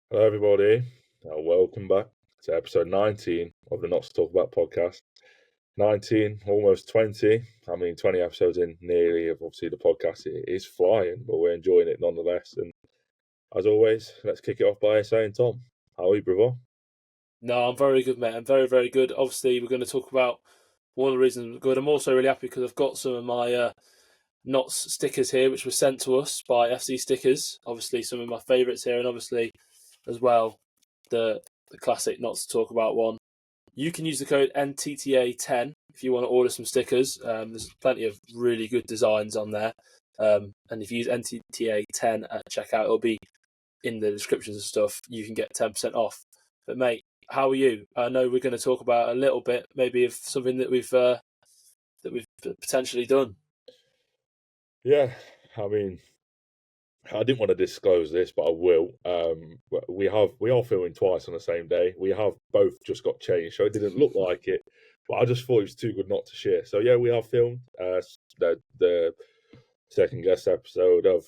Hello, everybody. Welcome back to episode 19 of the Not to Talk About podcast. 19, almost 20. 20 episodes in nearly of obviously the podcast. It is flying, but we're enjoying it nonetheless. And as always, let's kick it off by saying, Tom, how are you, brother? No, I'm very good, mate. I'm very, very good. Obviously, we're going to talk about one of the reasons I'm good. I'm also really happy because I've got some of my Knots stickers here, which were sent to us by FC Stickers. Obviously, some of my favourites here, and obviously, as well, the classic Knots to Talk About one. You can use the code NTTA10 if you want to order some stickers. There's plenty of really good designs on there. And if you use NTTA10 at checkout, it'll be in the descriptions and stuff. You can get 10% off. But, mate, how are you? I know we're going to talk about a little bit, maybe of something that we've potentially done. Yeah, I didn't want to disclose this, but I will. We are filming twice on the same day. We have both just got changed, so it didn't look like it. But I just thought it was too good not to share. So yeah, we have filmed the second guest episode of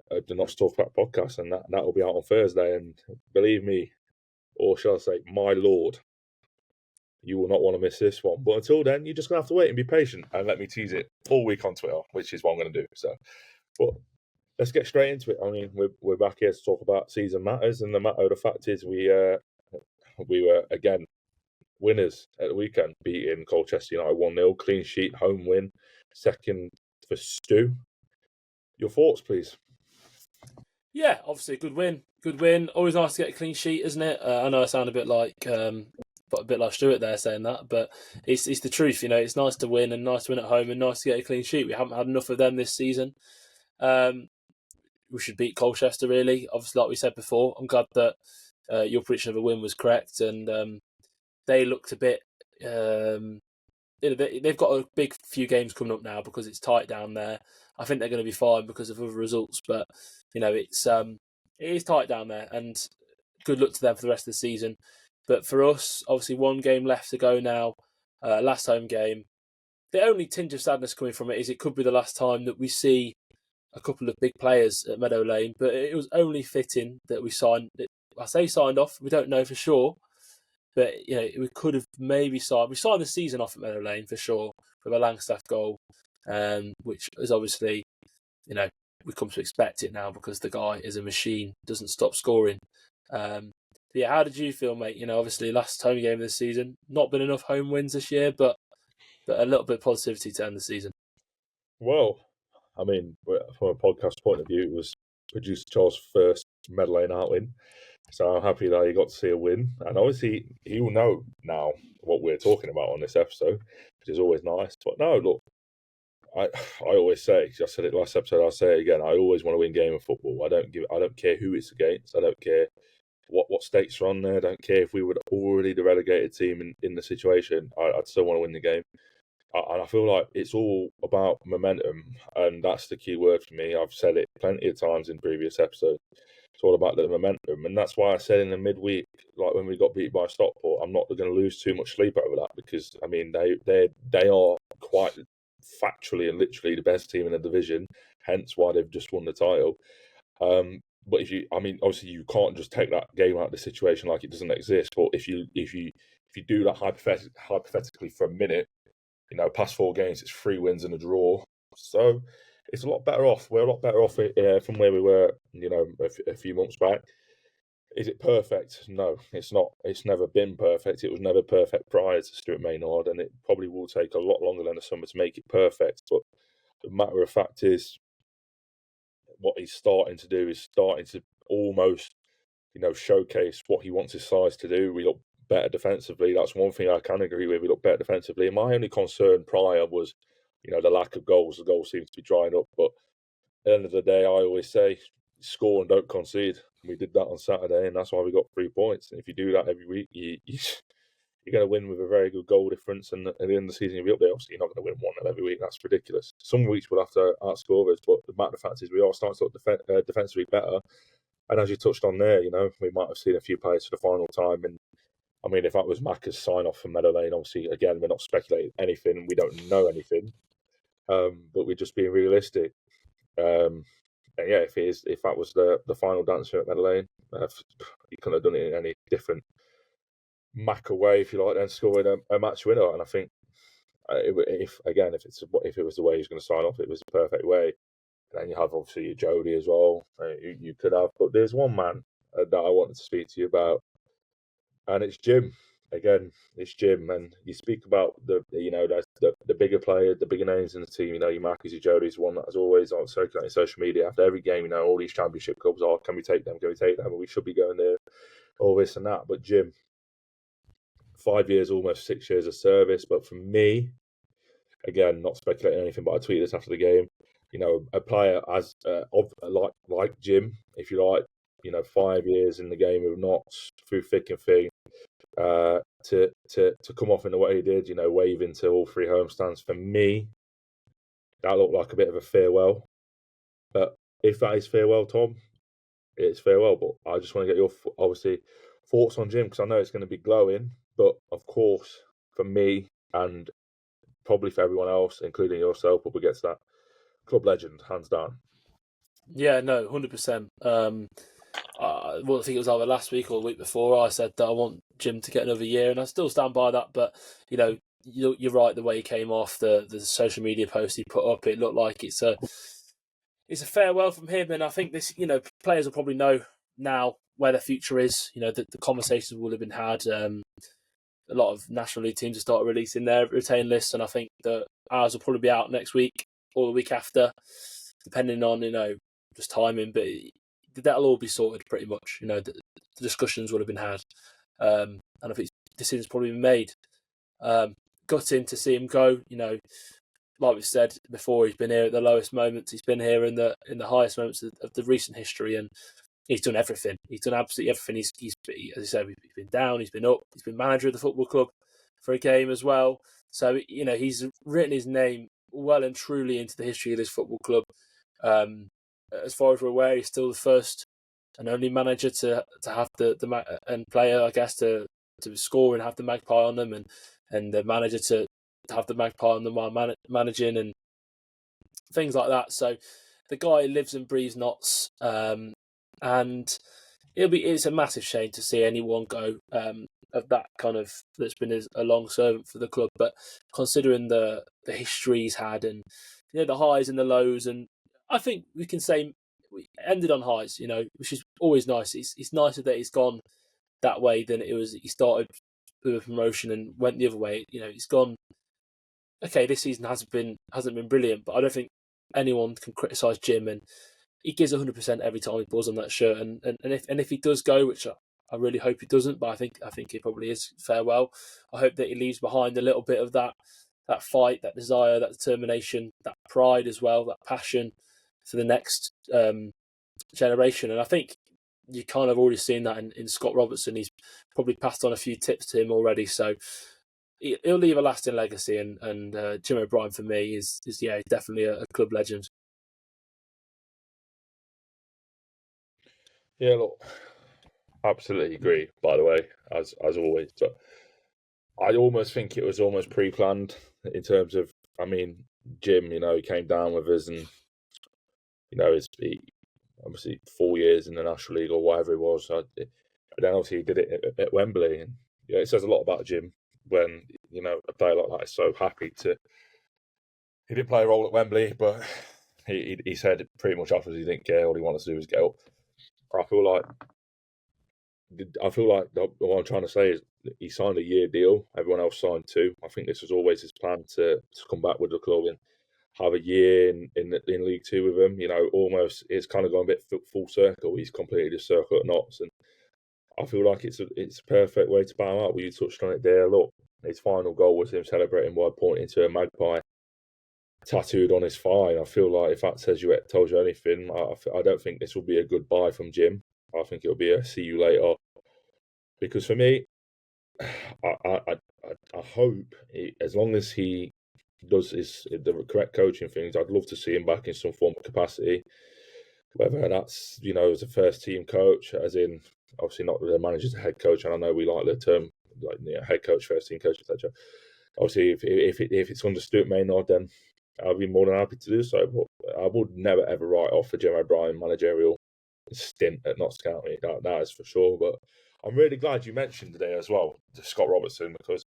the Not to Talk About podcast, and that will be out on Thursday. And believe me, or shall I say, my lord, you will not want to miss this one. But until then, you're just gonna have to wait and be patient and let me tease it all week on Twitter, which is what I'm gonna do. So, but let's get straight into it. We're back here to talk about season matters, and the fact is we were again winners at the weekend, beating Colchester United 1-0, clean sheet, home win, second for Stu. Your thoughts, please. Yeah, obviously, good win. Good win. Always nice to get a clean sheet, isn't it? I know I sound a bit like Stuart there saying that, but it's the truth. It's nice to win and nice to win at home and nice to get a clean sheet. We haven't had enough of them this season. We should beat Colchester, really. Obviously, like we said before, I'm glad that your prediction of a win was correct, and they looked a bit. They've got a big few games coming up now because it's tight down there. I think they're going to be fine because of other results, but it is tight down there, and good luck to them for the rest of the season. But for us, obviously, one game left to go now. Last home game. The only tinge of sadness coming from it is it could be the last time that we see a couple of big players at Meadow Lane, but it was only fitting that we signed. I say signed off. We don't know for sure, but we could have maybe signed. We signed the season off at Meadow Lane for sure with a Langstaff goal, which is obviously we come to expect it now because the guy is a machine, doesn't stop scoring. How did you feel, mate? Obviously last home game of the season, not been enough home wins this year, but a little bit of positivity to end the season. Well, from a podcast point of view, it was producer Charles' first Meadow Lane out win. So I'm happy that he got to see a win. And obviously, he will know now what we're talking about on this episode, which is always nice. But no, look, I always say, I said it last episode, I'll say it again, I always want to win game of football. I don't care who it's against. I don't care what stakes are on there. I don't care if we were already the relegated team in the situation. I'd still want to win the game. And I feel like it's all about momentum, and that's the key word for me. I've said it plenty of times in previous episodes. It's all about the momentum, and that's why I said in the midweek, like when we got beat by Stockport, I'm not going to lose too much sleep over that because they are quite factually and literally the best team in the division, hence why they've just won the title. But obviously you can't just take that game out of the situation like it doesn't exist. But if you do that hypothetically for a minute, past 4 games, it's 3 wins and a draw. So it's a lot better off. We're a lot better off from where we were, a few months back. Is it perfect? No, it's not. It's never been perfect. It was never perfect prior to Stuart Maynard, and it probably will take a lot longer than the summer to make it perfect. But the matter of fact is, what he's starting to do is starting to almost, showcase what he wants his sides to do. We look better defensively. That's one thing I can agree with. We look better defensively. And my only concern prior was, the lack of goals. The goals seem to be drying up. But at the end of the day, I always say, score and don't concede. We did that on Saturday, and that's why we got 3 points. And if you do that every week, you're going to win with a very good goal difference. And at the end of the season, you'll be up there. Obviously, you're not going to win 1-0 every week. That's ridiculous. Some weeks we'll have to outscore us, but the matter of fact is we are starting to look defensively better. And as you touched on there, we might have seen a few players for the final time. And if that was Macca's sign-off for Meadow Lane, obviously, again, we're not speculating anything. We don't know anything. But we're just being realistic. And yeah, if that was the final dance here at Meadow Lane, he couldn't have done it in any different Mac away, if you like, than scoring a match winner. And I think if it was the way he was going to sign off, it was the perfect way. And then you have obviously your Jody as well. You could have, but there's one man that I wanted to speak to you about, and it's Jim. Again, it's Jim, and you speak about the bigger player, the bigger names in the team. Your Marcus, your Jody's one that is always on circulating social media after every game. All these championship clubs are, can we take them? Can we take them? And we should be going there, all this and that. But Jim, 5 years, almost 6 years of service. But for me, again, not speculating anything, but I tweeted this after the game. A player as like Jim, if you like, 5 years in the game of knots through thick and thin, to come off in the way he did, waving to all three homestands. For me, that looked like a bit of a farewell. But if that is farewell, Tom, it's farewell. But I just want to get your obviously thoughts on Jim, because I know it's going to be glowing. But of course, for me and probably for everyone else, including yourself, but we'll get to that. Club legend, hands down. Yeah, no, 100%. I think it was either last week or the week before I said that I want Jim to get another year, and I still stand by that. But you're right. The way he came off, the social media post he put up, it looked like it's a farewell from him. And I think this, players will probably know now where their future is. The conversations will have been had. A lot of National League teams have started releasing their retain lists, and I think that ours will probably be out next week or the week after, depending on just timing. But that'll all be sorted pretty much. The discussions will have been had, and I think decisions probably been made. Gutting to see him go. Like we said before, he's been here at the lowest moments. He's been here in the highest moments of the recent history, and he's done everything. He's done absolutely everything. He's as I said, he's been down, he's been up, he's been manager of the football club for a game as well. So he's written his name well and truly into the history of this football club. As far as we're aware, he's still the first and only manager to have the and player, I guess, to score and have the magpie on them, and the manager to have the magpie on them while managing and things like that. So the guy lives and breathes knots, and it's a massive shame to see anyone go of that kind of that's been a long servant for the club. But considering the history he's had, and the highs and the lows, and I think we can say we ended on highs, which is always nice. It's nicer that he's gone that way than it was. He started with a promotion and went the other way. He's gone. Okay, this season hasn't been brilliant, but I don't think anyone can criticise Jim, and he gives 100% every time he pulls on that shirt. And if he does go, which I really hope he doesn't, but I think he probably is farewell. I hope that he leaves behind a little bit of that fight, that desire, that determination, that pride as well, that passion for the next generation. And I think you kind of already seen that in Scott Robertson. He's probably passed on a few tips to him already, so he'll leave a lasting legacy. And Jim O'Brien for me is definitely a club legend. Yeah, look, absolutely agree. By the way, as always, but I almost think it was almost pre-planned in terms of. I mean, Jim, he came down with us, and he obviously 4 years in the National League or whatever it was. And then obviously he did it at Wembley, and it says a lot about Jim when a player like that is so happy to. He didn't play a role at Wembley, but he said pretty much afterwards he didn't care. All he wanted to do was get up. I feel like what I'm trying to say is he signed a year deal. Everyone else signed 2. I think this was always his plan to come back with the club and have a year in League Two with him. Almost it's kind of gone a bit full circle. He's completed his circle at knots, and I feel like it's a perfect way to bow out. Well, you touched on it there. Look, his final goal was him celebrating by pointing to a magpie tattooed on his thigh. I feel like if that tells you anything, I don't think this will be a goodbye from Jim. I think it'll be a see you later. Because for me, I hope as long as he does the correct coaching things, I'd love to see him back in some form of capacity. Whether that's as a first team coach, as in obviously not the manager's a head coach, and I know we like the term head coach, first team coach, etc. Obviously, if it's under Stuart Maynard, then I'd be more than happy to do so. But I would never ever write off the Jim O'Brien managerial stint at Notts County. That is for sure. But I'm really glad you mentioned today as well Scott Robertson, because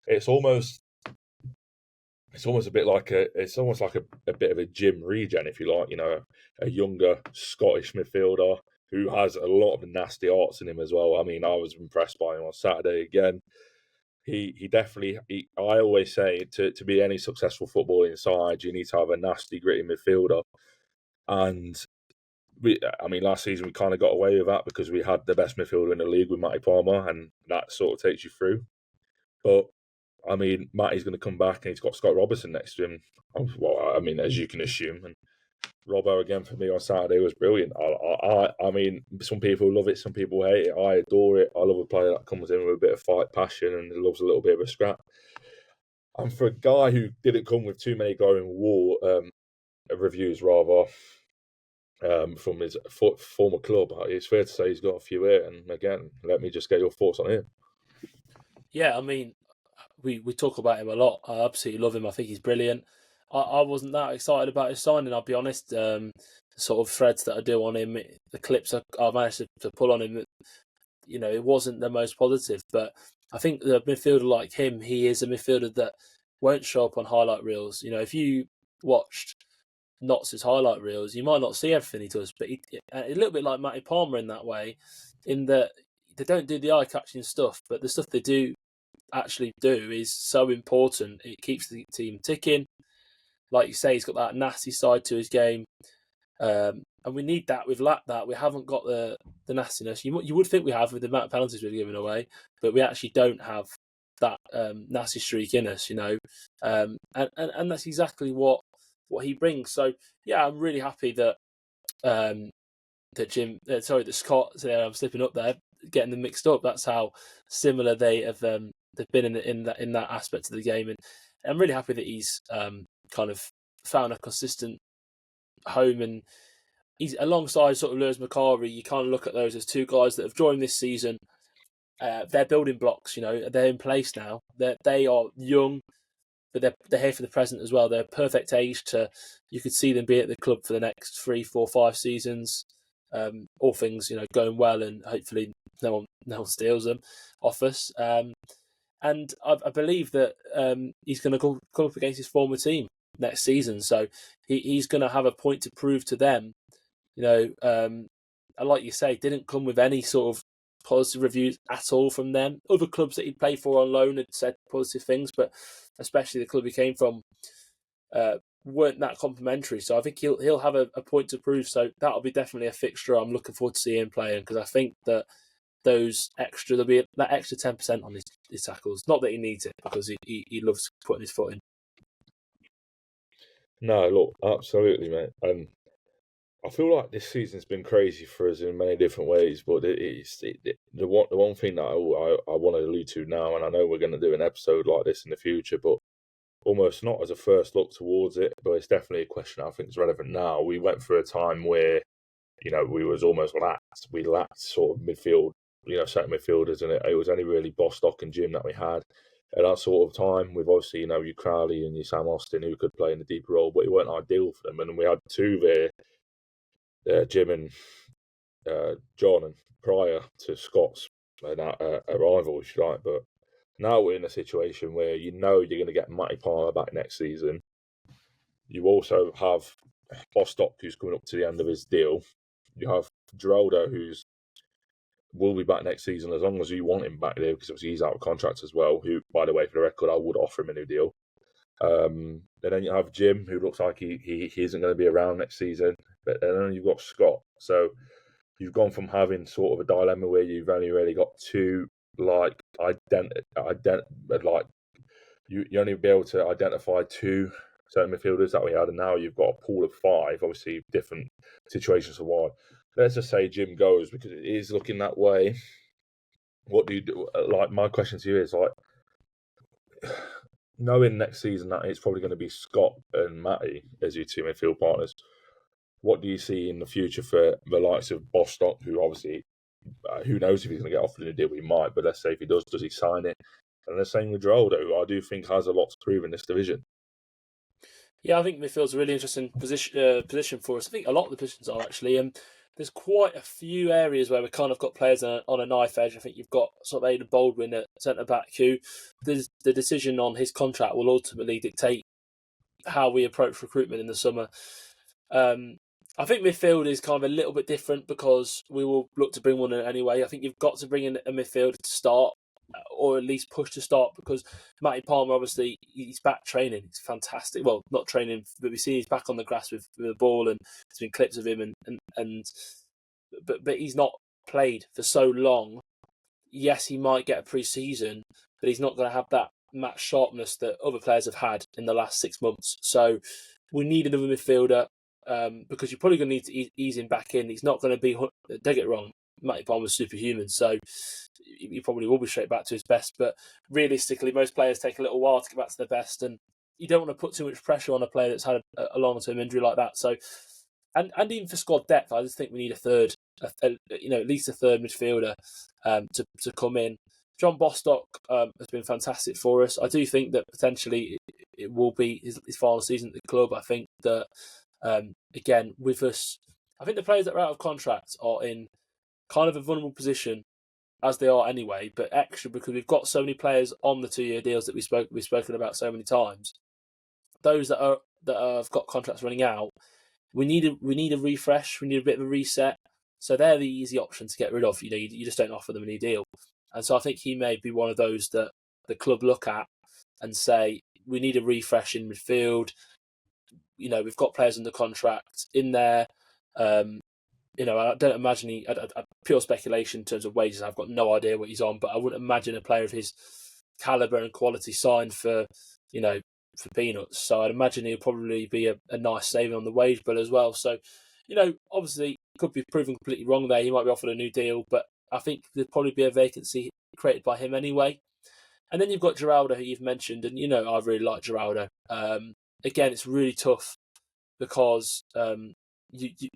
it's almost a bit like a bit of a Jim regen, if you like. A younger Scottish midfielder who has a lot of nasty arts in him as well. I mean, I was impressed by him on Saturday again. He definitely. I always say to be any successful footballing side, you need to have a nasty, gritty midfielder. And last season we kind of got away with that because we had the best midfielder in the league with Matty Palmer, and that sort of takes you through. But I mean, Matty's going to come back and he's got Scott Robertson next to him. Well, I mean, as you can assume. And Robbo again for me on Saturday was brilliant. I mean, some people love it, some people hate it. I adore it. I love a player that comes in with a bit of fight, passion, and loves a little bit of a scrap. And for a guy who didn't come with too many glowing reviews, rather, from his former club, it's fair to say he's got a few here. And again, let me just get your thoughts on him. Yeah, I mean, we talk about him a lot. I absolutely love him. I think he's brilliant. I wasn't that excited about his signing, I'll be honest. The sort of threads that I do on him, the clips I managed to pull on him, it wasn't the most positive. But I think the midfielder like him, he is a midfielder that won't show up on highlight reels. If you watched Notts' highlight reels, you might not see everything he does, but a little bit like Matty Palmer in that way, in that they don't do the eye-catching stuff, but the stuff they do actually do is so important. It keeps the team ticking. Like you say, he's got that nasty side to his game, and we need that. We've lacked that. We haven't got the nastiness. You would think we have with the amount of penalties we've given away, but we actually don't have that nasty streak in us, and that's exactly what he brings. So yeah, I'm really happy that that Scott. I'm slipping up there, getting them mixed up. That's how similar they have. They've been in that aspect of the game, and I'm really happy that he's kind of found a consistent home, and he's alongside sort of Lewis Macari. You kind of look at those as two guys that have joined this season. They're building blocks, they're in place now. They are young, but they're here for the present as well. They're perfect age you could see them be at the club for the next 3, 4, 5 seasons. All things, going well, and hopefully no one steals them off us. And I believe that he's going to come up against his former team next season. So he's going to have a point to prove to them. And like you say, didn't come with any sort of positive reviews at all from them. Other clubs that he played for on loan had said positive things, but especially the club he came from weren't that complimentary. So I think he'll have a point to prove. So that'll be definitely a fixture I'm looking forward to seeing him playing, because I think that there'll be that extra 10% on his tackles. Not that he needs it, because he loves putting his foot in. No, look, absolutely, mate. And I feel like this season's been crazy for us in many different ways, but the one thing that I want to allude to now, and I know we're going to do an episode like this in the future, but almost not as a first look towards it, but it's definitely a question I think is relevant now. We went through a time where, we was almost lacked. We lacked sort of midfield, centre midfielders, and it was only really Bostock and Jim that we had at that sort of time. With obviously, your Crowley and your Sam Austin who could play in the deeper role, but it weren't ideal for them. And we had two there, Jim and John, and prior to Scott's arrival, if you like. But now we're in a situation where you're going to get Matty Palmer back next season. You also have Bostock, who's coming up to the end of his deal. You have Geraldo, who's will be back next season as long as you want him back there, because obviously he's out of contract as well. Who, by the way, for the record, I would offer him a new deal. And then you have Jim, who looks like he isn't going to be around next season. But then you've got Scott. So you've gone from having sort of a dilemma where you've only really got two you only be able to identify two certain midfielders that we had, and now you've got a pool of 5. Obviously, different situations for why. Let's just say Jim goes, because it is looking that way. What do you do? Like, my question to you is, like, knowing next season that it's probably going to be Scott and Matty as your two midfield partners, what do you see in the future for the likes of Bostock, who obviously, who knows if he's going to get offered a deal? He might, but let's say if he does he sign it? And the same with Geraldo, who I do think has a lot to prove in this division. Yeah, I think midfield's a really interesting position for us. I think a lot of the positions are actually. there's quite a few areas where we've kind of got players on a knife edge. I think you've got sort of Aidan Baldwin at centre-back, who the decision on his contract will ultimately dictate how we approach recruitment in the summer. I think midfield is kind of a little bit different because we will look to bring one in anyway. I think you've got to bring in a midfielder to start, or at least push to start, because Matty Palmer, obviously, he's back training. It's fantastic. Well, not training, but we see he's back on the grass with the ball, and there's been clips of him, but he's not played for so long. Yes, he might get a pre-season, but he's not going to have that match sharpness that other players have had in the last 6 months. So we need another midfielder, because you're probably going to need to ease him back in. He's not going to be, don't get it wrong, Matty Palmer's superhuman, so he probably will be straight back to his best. But realistically, most players take a little while to get back to their best, and you don't want to put too much pressure on a player that's had a long-term injury like that. So, and even for squad depth, I just think we need a third, at least a third midfielder to come in. John Bostock has been fantastic for us. I do think that potentially it will be his final season at the club. I think that, again, with us, I think the players that are out of contract are in kind of a vulnerable position, as they are anyway, but extra because we've got so many players on the 2-year deals that we've spoken about so many times. Those that have got contracts running out, we need a refresh. We need a bit of a reset. So they're the easy option to get rid of. You just don't offer them any deal. And so I think he may be one of those that the club look at and say, we need a refresh in midfield. We've got players under contract in there. I don't imagine pure speculation in terms of wages. I've got no idea what he's on, but I wouldn't imagine a player of his calibre and quality signed for peanuts. So I'd imagine he'll probably be a nice saving on the wage bill as well. So, obviously, could be proven completely wrong there. He might be offered a new deal, but I think there'd probably be a vacancy created by him anyway. And then you've got Geraldo, who you've mentioned, and I really like Geraldo. Again, it's really tough because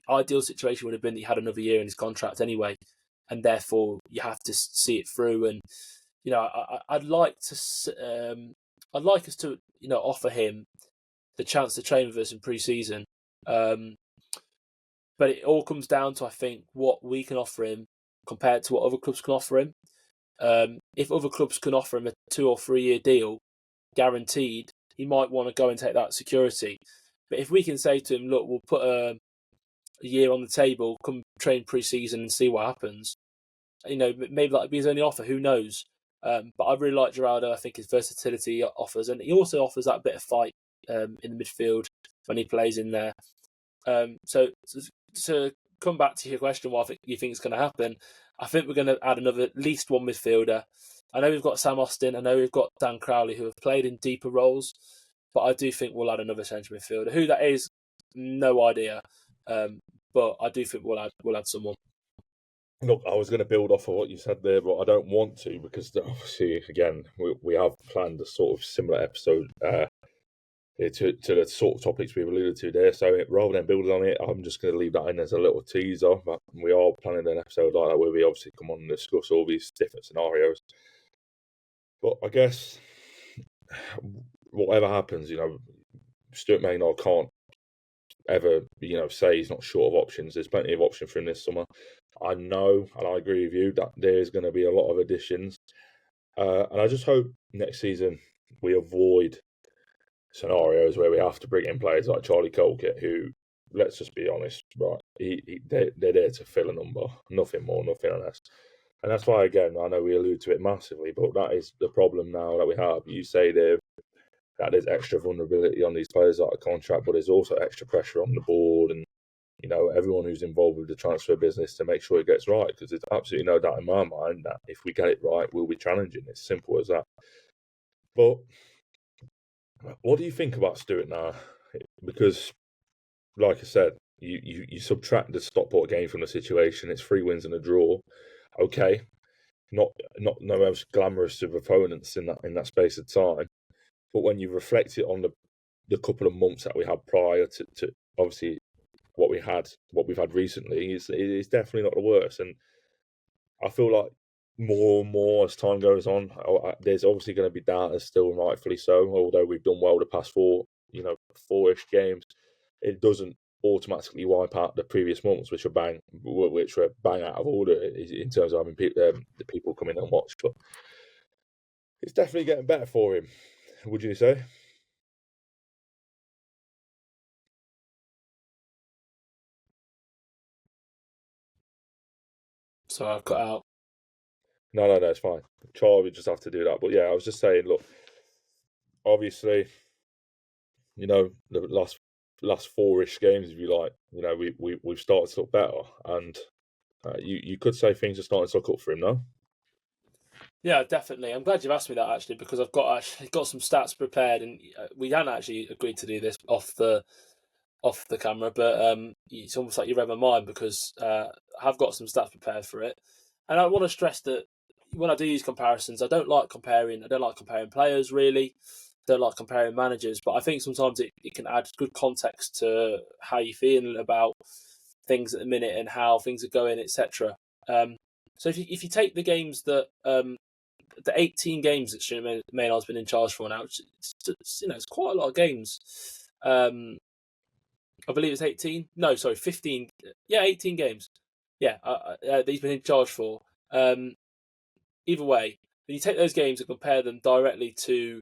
ideal situation would have been that he had another year in his contract anyway, and therefore you have to see it through. And I'd like us to offer him the chance to train with us in pre-season. But it all comes down to, I think, what we can offer him compared to what other clubs can offer him. If other clubs can offer him a 2 or 3 year deal, guaranteed, he might want to go and take that security. But if we can say to him, look, we'll put a year on the table, come train pre-season and see what happens, maybe that would be his only offer, who knows. But I really like Geraldo. I think his versatility offers, and he also offers that bit of fight in the midfield when he plays in there. So to come back to your question, what you think is going to happen, I think we're going to add at least one midfielder. I know we've got Sam Austin, I know we've got Dan Crowley, who have played in deeper roles, but I do think we'll add another central midfielder. Who that is, no idea. But I do think we'll add someone. Look, I was going to build off of what you said there, but I don't want to, because obviously, again, we have planned a sort of similar episode to the sort of topics we've alluded to there. So rather than building on it, I'm just going to leave that in as a little teaser. But we are planning an episode like that where we obviously come on and discuss all these different scenarios. But I guess whatever happens, Stuart Maynard can't ever, say he's not short of options. There's plenty of options for him this summer. I know, and I agree with you, that there's going to be a lot of additions. And I just hope next season we avoid scenarios where we have to bring in players like Charlie Colkett, who, let's just be honest, right, they're there to fill a number, nothing more, nothing less. And that's why, again, I know we allude to it massively, but that is the problem now that we have. You say there that there's extra vulnerability on these players out of contract, but there's also extra pressure on the board and everyone who's involved with the transfer business to make sure it gets right, because there's absolutely no doubt in my mind that if we get it right, we'll be challenging. It's simple as that. But what do you think about Stuart now? Because, like I said, you subtract the Stockport game from the situation. It's 3 wins and a draw. Okay, not no most glamorous of opponents in that space of time. But when you reflect it on the couple of months that we had prior to obviously what we've had recently, it's definitely not the worst. And I feel like more and more as time goes on, there's obviously going to be doubters still, rightfully so. Although we've done well the past 4-ish games, it doesn't automatically wipe out the previous months, which were bang out of order in terms of having the people come in and watch. But it's definitely getting better for him, would you say? So I've cut out. No, it's fine. Charlie would just have to do that. But yeah, I was just saying, look, obviously, the last four-ish games, if you like, we've started to look better, and you could say things are starting to look up for him now. Yeah, definitely. I'm glad you've asked me that actually, because I've got some stats prepared, and we hadn't actually agreed to do this off the camera, but it's almost like you read my mind, because I've got some stats prepared for it, and I want to stress that when I do these comparisons, I don't like comparing players really. Don't like comparing managers, but I think sometimes it can add good context to how you're feeling about things at the minute and how things are going, etc. So if you take the games that the 18 games that Stuart Maynard's been in charge for now, it's quite a lot of games. I believe it's 18. No, sorry, 15. Yeah, 18 games. Yeah, that he's been in charge for. Either way, when you take those games and compare them directly to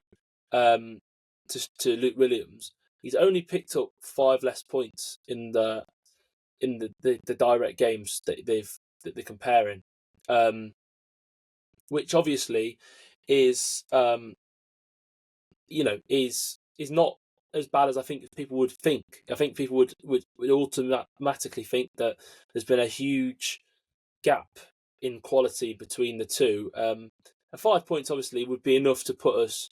Luke Williams, he's only picked up 5 less points in the direct games that they're comparing, which obviously is is not as bad as I think people would think. I think people would automatically think that there's been a huge gap in quality between the two. And 5 points obviously would be enough to put us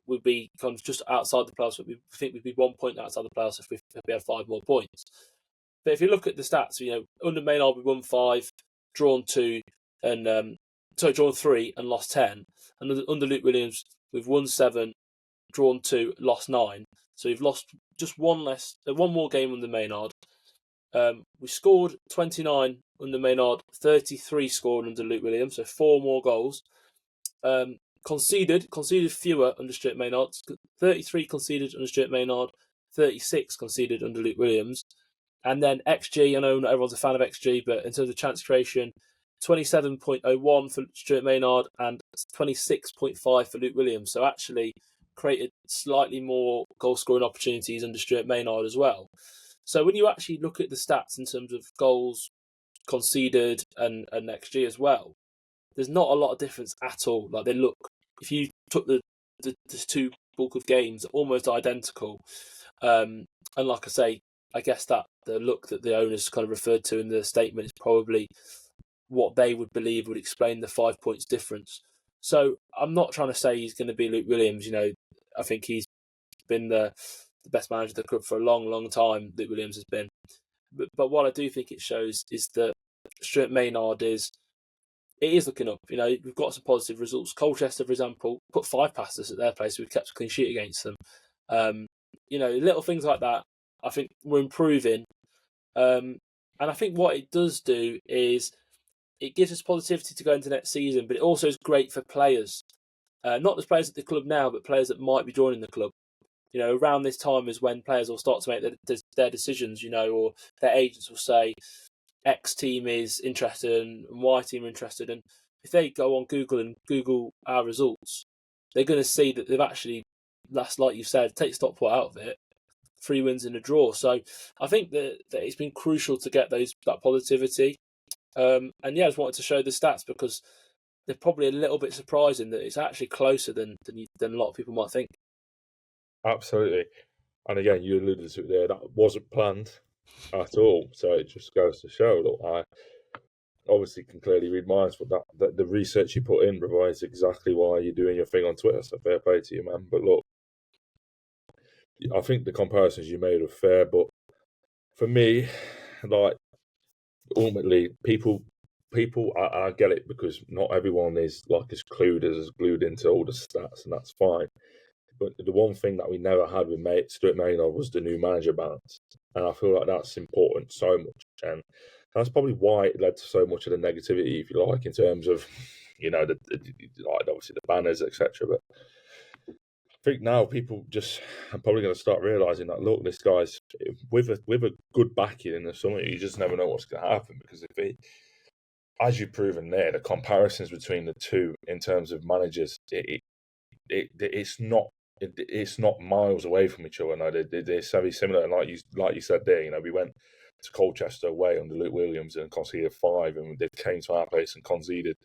would be kind of just outside the playoffs. We think we'd be 1 point outside the playoffs if we had 5 more points. But if you look at the stats, under Maynard we won 5, drawn 2, and drawn 3 and lost 10. And under Luke Williams we've won 7, drawn 2, lost 9. So we've lost just one more game under Maynard. We scored 29 under Maynard, 33 scored under Luke Williams, so 4 more goals. Conceded fewer under Stuart Maynard, 33 conceded under Stuart Maynard, 36 conceded under Luke Williams. And then XG, I know not everyone's a fan of XG, but in terms of chance creation, 27.01 for Stuart Maynard and 26.5 for Luke Williams. So actually created slightly more goal-scoring opportunities under Stuart Maynard as well. So when you actually look at the stats in terms of goals conceded and XG as well, there's not a lot of difference at all. Like, they look, if you took the two bulk of games, almost identical. And like I say, I guess that the look that the owners kind of referred to in the statement is probably what they would believe would explain the 5 points difference. So I'm not trying to say he's going to be Luke Williams. I think he's been the best manager of the club for a long, long time. Luke Williams has been. But what I do think it shows is that Stuart Maynard is looking up. We've got some positive results. Colchester, for example, put 5 past us at their place. We've kept a clean sheet against them. Little things like that. I think we're improving. And I think what it does do is it gives us positivity to go into next season, but it also is great for players. Not just players at the club now, but players that might be joining the club. Around this time is when players will start to make their decisions, or their agents will say X team is interested and Y team are interested. And if they go on Google and Google our results, they're going to see that they've actually, that's like you said, take Stockport out of it, 3 wins and a draw. So I think that it's been crucial to get that positivity. And yeah, I just wanted to show the stats because they're probably a little bit surprising that it's actually closer than a lot of people might think. Absolutely. And again, you alluded to it there, that wasn't planned at all. So it just goes to show, look, I obviously can clearly read minds, but that the research you put in provides exactly why you're doing your thing on Twitter. So fair play to you, man. But look, I think the comparisons you made are fair, but for me, like, ultimately, people, I get it, because not everyone is like as glued into all the stats, and that's fine. But the one thing that we never had with Stuart Maynard was the new manager balance, and I feel like that's important so much, and that's probably why it led to so much of the negativity, if you like, in terms of, like obviously the banners, etc. But think now people just are probably going to start realising that, look, this guy's with a good backing in the summer, you just never know what's going to happen, because if it, as you've proven there, the comparisons between the two in terms of managers, it's not miles away from each other. No, they're very similar. And like you said there, we went to Colchester away under Luke Williams and conceded 5, and they came to our place and conceded,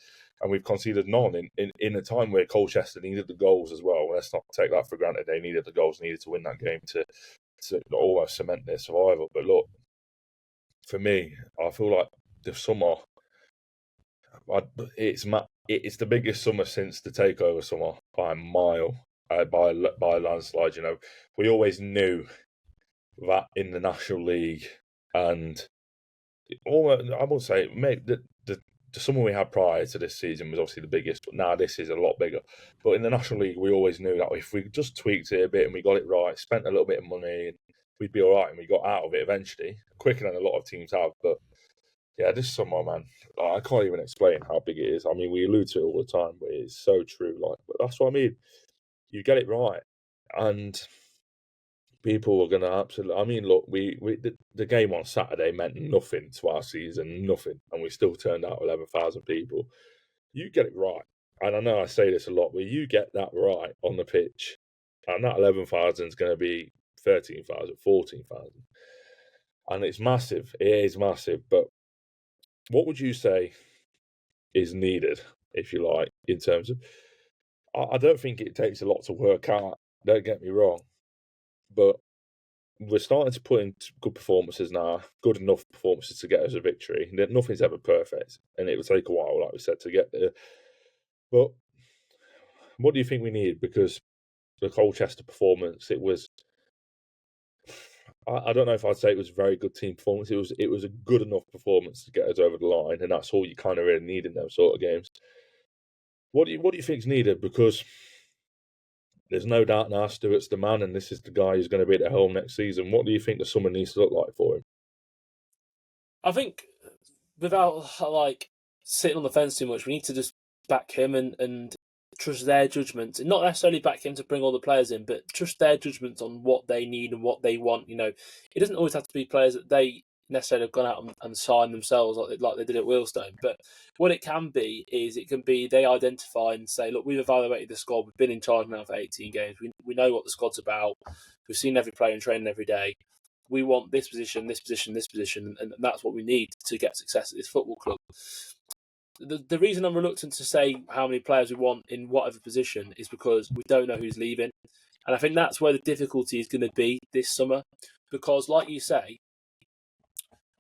and we've conceded none in a time where Colchester needed the goals as well. Let's not take that for granted. They needed the goals, needed to win that game to almost cement their survival. But look, for me, I feel like the summer, it's the biggest summer since the takeover summer by a mile, by a landslide. We always knew that in the National League, and I would say maybe the summer we had prior to this season was obviously the biggest, but now this is a lot bigger. But in the National League, we always knew that if we just tweaked it a bit and we got it right, spent a little bit of money, and we'd be all right, and we got out of it eventually, quicker than a lot of teams have. But yeah, this summer, man, I can't even explain how big it is. I mean, we allude to it all the time, but it's so true. But that's what I mean. You get it right, and people are going to absolutely. I mean, look, the game on Saturday meant nothing to our season, nothing, and we still turned out 11,000 people. You get it right, and I know I say this a lot, but you get that right on the pitch, and that 11,000 is going to be 13,000, 14,000, and it's massive. It is massive, but what would you say is needed, if you like, in terms of? I don't think it takes a lot to work out. Don't get me wrong, but we're starting to put in good performances now, good enough performances to get us a victory. Nothing's ever perfect, and it will take a while, like we said, to get there. But what do you think we need? Because the Colchester performance, it was. I don't know if I'd say it was a very good team performance. It was a good enough performance to get us over the line, and that's all you kind of really need in those sort of games. What do you think's needed? Because there's no doubt now Stuart's the man, and this is the guy who's going to be at the helm next season. What do you think the summer needs to look like for him? I think without sitting on the fence too much, we need to just back him and trust their judgment, and not necessarily back him to bring all the players in, but trust their judgment on what they need and what they want. It doesn't always have to be players that they necessarily have gone out and signed themselves like they did at Wheelstone. But what it can be is they identify and say, look, we've evaluated the squad, we've been in charge now for 18 games, we know what the squad's about, we've seen every player in training every day. We want this position, this position, this position, and that's what we need to get success at this football club. The reason I'm reluctant to say how many players we want in whatever position is because we don't know who's leaving. And I think that's where the difficulty is going to be this summer. Because, like you say,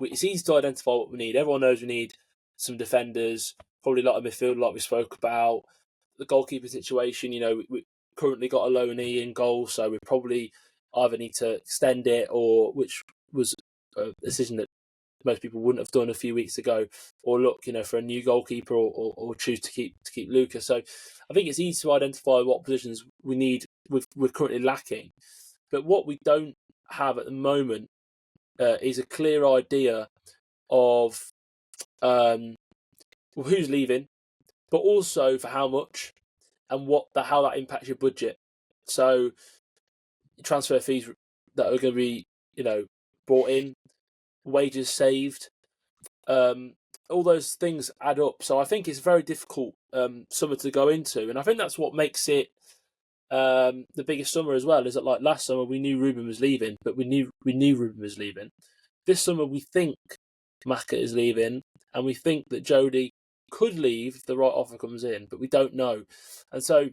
it's easy to identify what we need. Everyone knows we need some defenders, probably a lot of midfield, like we spoke about. The goalkeeper situation, we currently got a loanee in goal, so we probably either need to extend it, or which was a decision that most people wouldn't have done a few weeks ago, or look, for a new goalkeeper, or choose to keep Lucas. So I think it's easy to identify what positions we need. We're currently lacking, but what we don't have at the moment is a clear idea of who's leaving, but also for how much and how that impacts your budget. So transfer fees that are going to be brought in, wages saved, all those things add up. So I think it's very difficult summer to go into, and I think that's what makes it the biggest summer as well. Is that like last summer we knew Ruben was leaving, but we knew Ruben was leaving. This summer we think Maka is leaving, and we think that Jody could leave if the right offer comes in, but we don't know, and so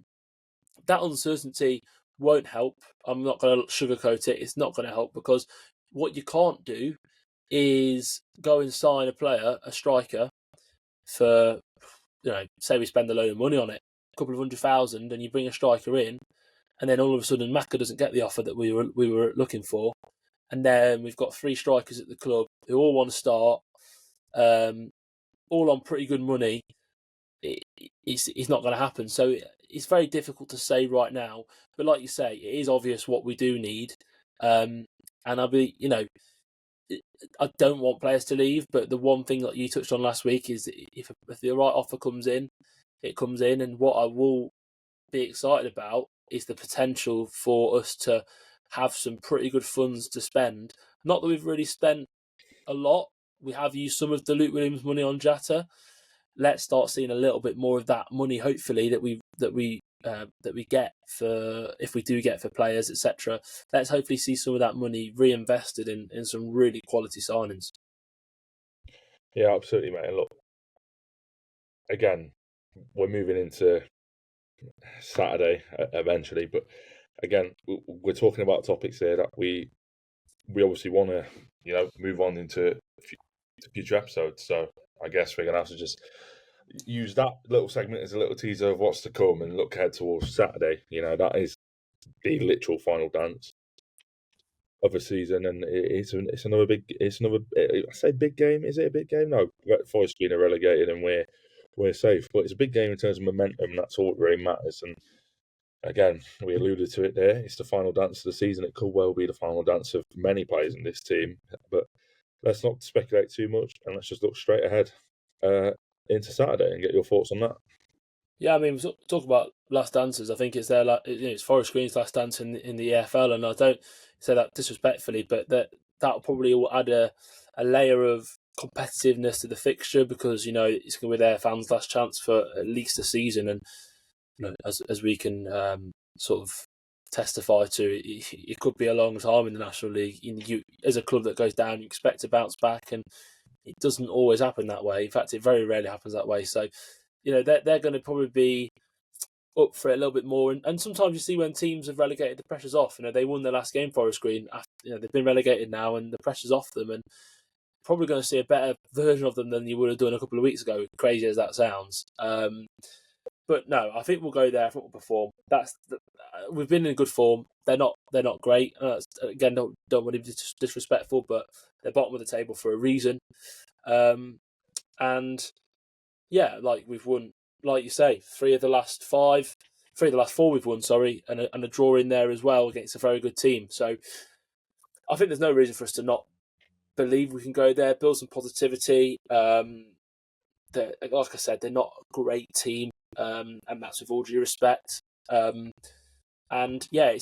that uncertainty won't help. I'm not going to sugarcoat it. It's not going to help, because what you can't do is go and sign a striker for, say we spend a load of money on it, a couple of 100,000, and you bring a striker in, and then all of a sudden Maka doesn't get the offer that we were looking for, and then we've got 3 strikers at the club who all want to start, all on pretty good money. It's not going to happen. So it's very difficult to say right now. But like you say, it is obvious what we do need. And I'll be, I don't want players to leave. But the one thing that you touched on last week is if the right offer comes in, it comes in. And what I will be excited about is the potential for us to have some pretty good funds to spend. Not that we've really spent a lot. We have used some of the Luke Williams money on Jatta. Let's start seeing a little bit more of that money, hopefully, that we get for, if we do get for players, etc. Let's hopefully see some of that money reinvested in some really quality signings. Yeah, absolutely, mate. And look, again, we're moving into Saturday eventually, but again, we're talking about topics here that we obviously want to, move on into future episodes. So I guess we're gonna have to just use that little segment as a little teaser of what's to come and look ahead towards Saturday. That is the literal final dance of a season, and it's another I say big game. Is it a big game? No, Forest Green are relegated and we're safe, but it's a big game in terms of momentum. That's all that really matters. And again, we alluded to it there. It's the final dance of the season. It could well be the final dance of many players in this team, but let's not speculate too much and let's just look straight ahead into Saturday and get your thoughts on that. Yeah, I mean, talk about last dances. I think it's it's Forest Green's last dance in the EFL, and I don't say that disrespectfully, but that'll probably will add a layer of competitiveness to the fixture, because it's going to be their fans' last chance for at least a season, and as we can sort of testify to, it could be a long time in the National League. You, as a club that goes down, you expect to bounce back, and it doesn't always happen that way. In fact, it very rarely happens that way. So, they're going to probably be up for it a little bit more. And sometimes you see when teams have relegated, the pressure's off. They won their last game, Forest Green. After, they've been relegated now, and the pressure's off them. And probably going to see a better version of them than you would have done a couple of weeks ago. Crazy as that sounds. But no, I think we'll go there. I think we'll perform. We've been in good form. They're not great. Again, don't want to be disrespectful, but they're bottom of the table for a reason. And yeah, like we've won, like you say, 3 of the last 4 we've won. Sorry, and a draw in there as well against a very good team. So I think there's no reason for us to not believe we can go there, build some positivity. Like I said, they're not a great team. And that's with all due respect. And yeah,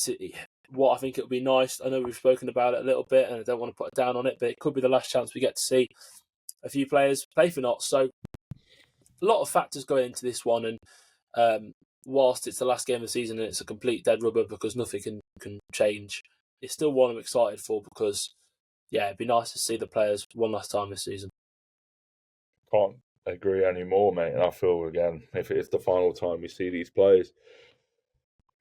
what I think it would be nice. I know we've spoken about it a little bit, and I don't want to put it down on it, but it could be the last chance we get to see a few players play for Notts. So a lot of factors going into this one, and whilst it's the last game of the season and it's a complete dead rubber because nothing can change, it's still one I'm excited for, because yeah, it'd be nice to see the players one last time this season. Can't agree anymore, mate. And I feel, again, if it is the final time we see these players,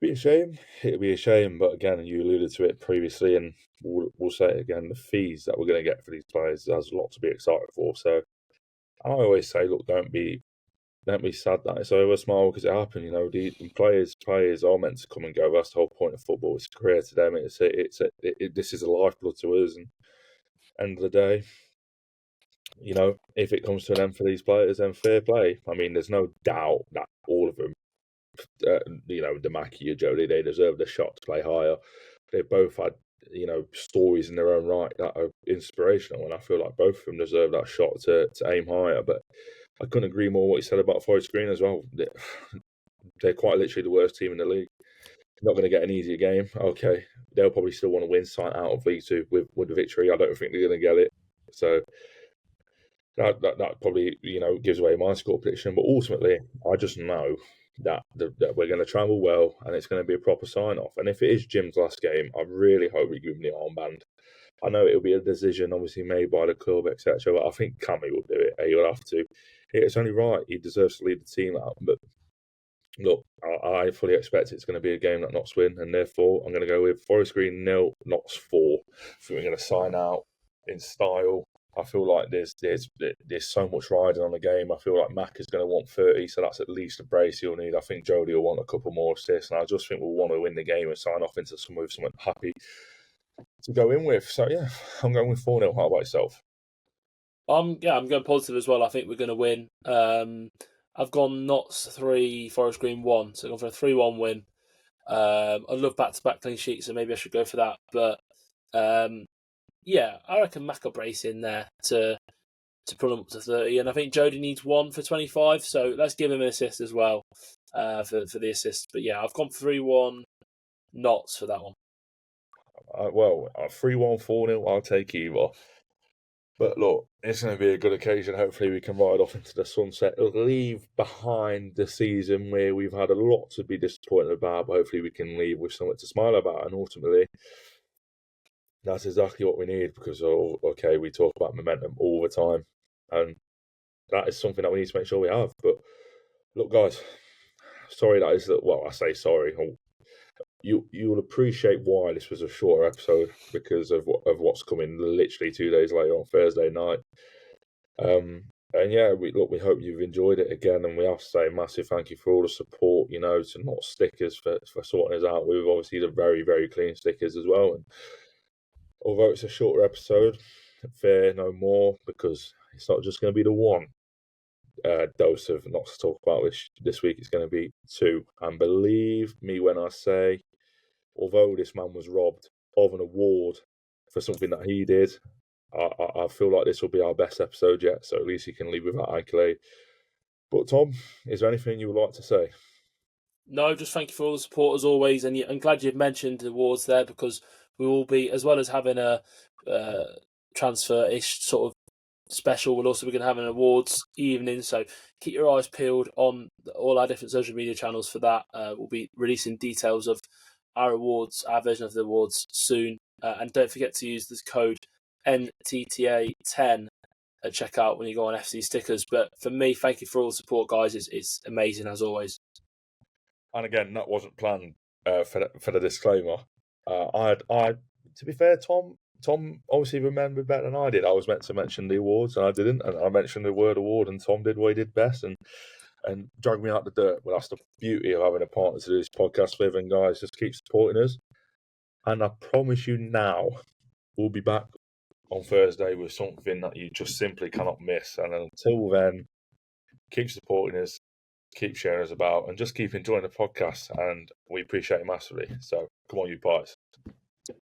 it'd be a shame. But again, you alluded to it previously, and we'll say it again, the fees that we're going to get for these players, there's a lot to be excited for. So I always say, look, don't be sad that it's over. Smile because it happened. The players are meant to come and go. That's the whole point of football. It's a career to them. This is a lifeblood to us. And end of the day, if it comes to an end for these players, then fair play. I mean, there's no doubt that all of them, Damaki or Jody, they deserve the shot to play higher. They both had, stories in their own right that are inspirational, and I feel like both of them deserve that shot to aim higher. But I couldn't agree more what you said about Forest Green as well. They're quite literally the worst team in the league. Not going to get an easier game. Okay, they'll probably still want to win sight out of League 2 with the victory. I don't think they're going to get it. So that probably gives away my score prediction. But ultimately, I just know that we're going to travel well and it's going to be a proper sign off. And if it is Jim's last game, I really hope we give him the armband. I know it'll be a decision obviously made by the club, etc. But I think Cammy will do it. He'll have to. It's only right. He deserves to lead the team out. But look, I fully expect it's going to be a game that Notts win, and therefore I'm going to go with Forest Green 0, Notts 4. I think we're going to sign out in style. I feel like there's so much riding on the game. I feel like Mac is going to want 30, so that's at least a brace he'll need. I think Jody will want a couple more assists, and I just think we'll want to win the game and sign off into something happy to go in with. So yeah, I'm going with 4-0. How about yourself? I'm going positive as well. I think we're going to win. I've gone Notts 3, Forest Green 1, so I've gone for a 3-1 win. I love back-to-back clean sheets, so maybe I should go for that. But yeah, I reckon Mac will brace in there to pull him up to 30, and I think Jody needs 1 for 25. So let's give him an assist as well for the assist. But yeah, I've gone 3-1 knots for that one. Well, 3-1, 4-0, I'll take either. But look, it's going to be a good occasion. Hopefully we can ride off into the sunset, leave behind the season where we've had a lot to be disappointed about, but hopefully we can leave with something to smile about. And ultimately, that's exactly what we need, because, okay, we talk about momentum all the time, and that is something that we need to make sure we have. But look, guys, sorry that is, well, I say sorry. You'll appreciate why this was a shorter episode, because of what's coming literally 2 days later on Thursday night. And yeah, we hope you've enjoyed it again, and we have to say a massive thank you for all the support. To not stickers for sorting us out with obviously the very, very clean stickers as well. And although it's a shorter episode, fear no more, because it's not just going to be the one dose of not to talk about this week. It's going to be two, and believe me when I say, although this man was robbed of an award for something that he did, I feel like this will be our best episode yet, so at least he can leave with that accolade. But Tom, is there anything you would like to say? No, just thank you for all the support as always, and I'm glad you've mentioned the awards there, because we will be, as well as having a transfer-ish sort of special, we'll also be going to have an awards evening, so keep your eyes peeled on all our different social media channels for that. We'll be releasing details of our awards, our version of the awards soon, and don't forget to use this code NTTA10 at checkout when you go on FC Stickers. But for me, thank you for all the support, guys. It's amazing as always. And again, that wasn't planned for the disclaimer. To be fair, Tom obviously remembered better than I did. I was meant to mention the awards and I didn't, and I mentioned the word award, and Tom did what he did best and dragged me out the dirt. Well, that's the beauty of having a partner to do this podcast with, and guys, just keep supporting us. And I promise you now, we'll be back on Thursday with something that you just simply cannot miss. And until then, keep supporting us, keep sharing us about, and just keep enjoying the podcast. And we appreciate it massively. So come on, you pies.